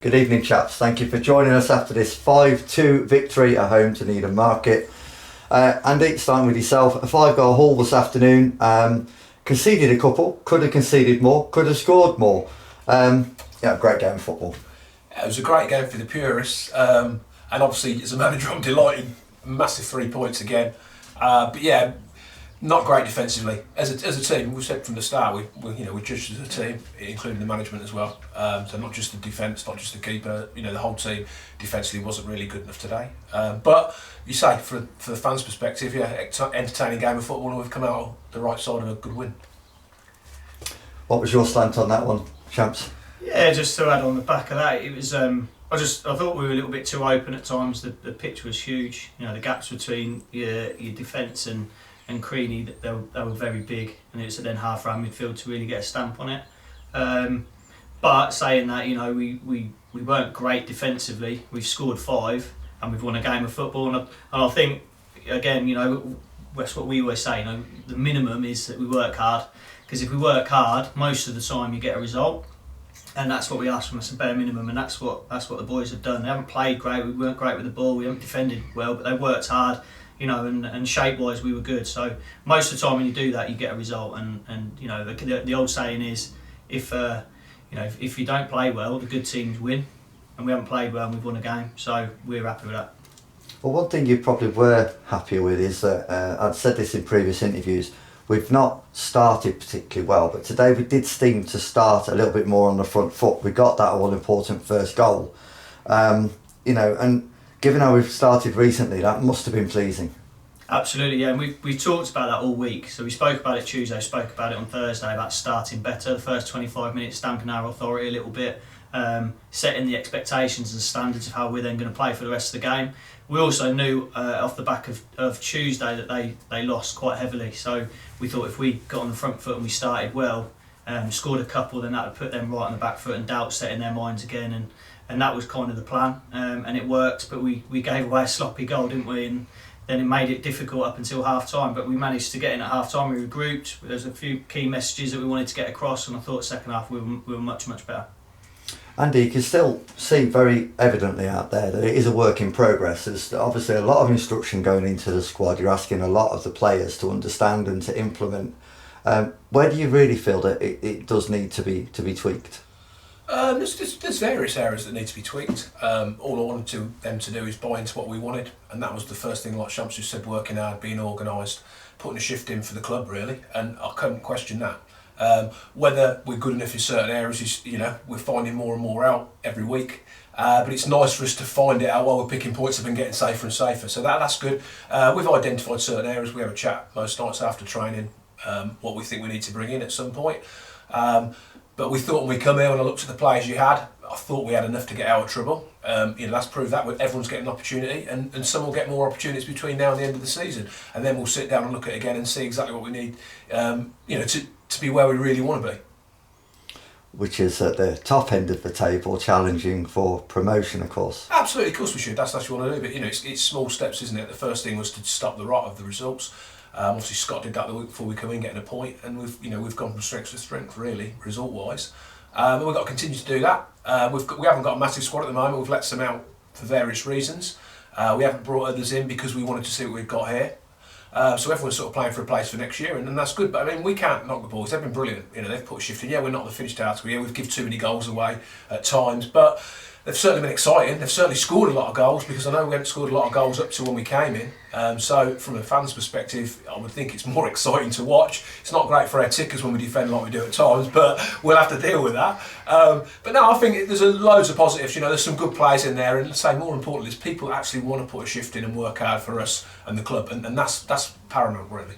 Good evening, chaps. Thank you for joining us after this 5-2 victory at home to Needham Market. Andy, starting with yourself, a 5-goal haul this afternoon. Conceded a couple, could have conceded more, could have scored more. Great game of football. It was a great game for the purists, and obviously as a manager I'm delighted. Massive 3 points again. Not great defensively. As a team, we said from the start, we judged as a team, including the management as well. So not just the defence, not just the keeper. The whole team defensively wasn't really good enough today. But you say, for the fans' perspective, entertaining game of football, and we've come out the right side of a good win. What was your slant on that one, champs? Yeah, just to add on the back of that, it was. I thought we were a little bit too open at times. The pitch was huge. The gaps between your defence and Creaney, they were very big, and it was then half round midfield to really get a stamp on it. But saying that, we weren't great defensively. We've scored 5 and we've won a game of football, and I think again, that's what we always say. The minimum is that we work hard, because if we work hard, most of the time you get a result, and that's what we ask from us, a bare minimum, and that's what the boys have done. They haven't played great. We weren't great with the ball. We haven't defended well, but they worked hard. And shape-wise we were good. So most of the time when you do that, you get a result. And the old saying is, if you don't play well, the good teams win. And we haven't played well, and we've won a game. So we're happy with that. Well, one thing you probably were happier with is that I've said this in previous interviews. We've not started particularly well, but today we did seem to start a little bit more on the front foot. We got that all-important first goal, and given how we've started recently, that must have been pleasing. Absolutely, yeah. And we talked about that all week. So we spoke about it Tuesday, spoke about it on Thursday, about starting better. The first 25 minutes, stamping our authority a little bit, setting the expectations and standards of how we're then going to play for the rest of the game. We also knew off the back of Tuesday that they lost quite heavily. So we thought if we got on the front foot and we started well, scored a couple, then that would put them right on the back foot and doubt set in their minds again. And that was kind of the plan, and it worked. But we gave away a sloppy goal, didn't we? And then it made it difficult up until half time. But we managed to get in at half time. We regrouped. There's a few key messages that we wanted to get across, and I thought second half we were much better. Andy, you can still see very evidently out there that it is a work in progress. There's obviously a lot of instruction going into the squad. You're asking a lot of the players to understand and to implement. Where do you really feel that it does need to be tweaked? There's various areas that need to be tweaked. All I wanted them to do is buy into what we wanted, and that was the first thing, like Shams just said, working hard, being organised, putting a shift in for the club really, and I couldn't question that. Whether we're good enough in certain areas is, we're finding more and more out every week, but it's nice for us to find it out while we're picking points up and getting safer and safer, so that's good. We've identified certain areas. We have a chat most nights after training, what we think we need to bring in at some point. But we thought when we come here, when I looked at the players you had, I thought we had enough to get out of trouble. Let's prove that. Everyone's getting an opportunity, and some will get more opportunities between now and the end of the season. And then we'll sit down and look at it again and see exactly what we need, to be where we really want to be. Which is at the top end of the table, challenging for promotion, of course. Absolutely, of course we should. That's what you want to do. But it's small steps, isn't it? The first thing was to stop the rot of the results. Obviously Scott did that the week before we come in, getting a point, and we've gone from strength to strength really, result wise. And we've got to continue to do that. We haven't got a massive squad at the moment. We've let some out for various reasons. We haven't brought others in because we wanted to see what we've got here. So everyone's sort of playing for a place for next year, and that's good. But I mean, we can't knock the boys. They've been brilliant. They've put a shift in. Yeah, we're not the finished article. Yeah, we've given too many goals away at times, but they've certainly been exciting. They've certainly scored a lot of goals, because I know we haven't scored a lot of goals up to when we came in. So from a fan's perspective, I would think it's more exciting to watch. It's not great for our tickers when we defend like we do at times, but we'll have to deal with that. But no, I think there's loads of positives. There's some good players in there, and say more importantly is people actually want to put a shift in and work hard for us and the club, and that's paramount really.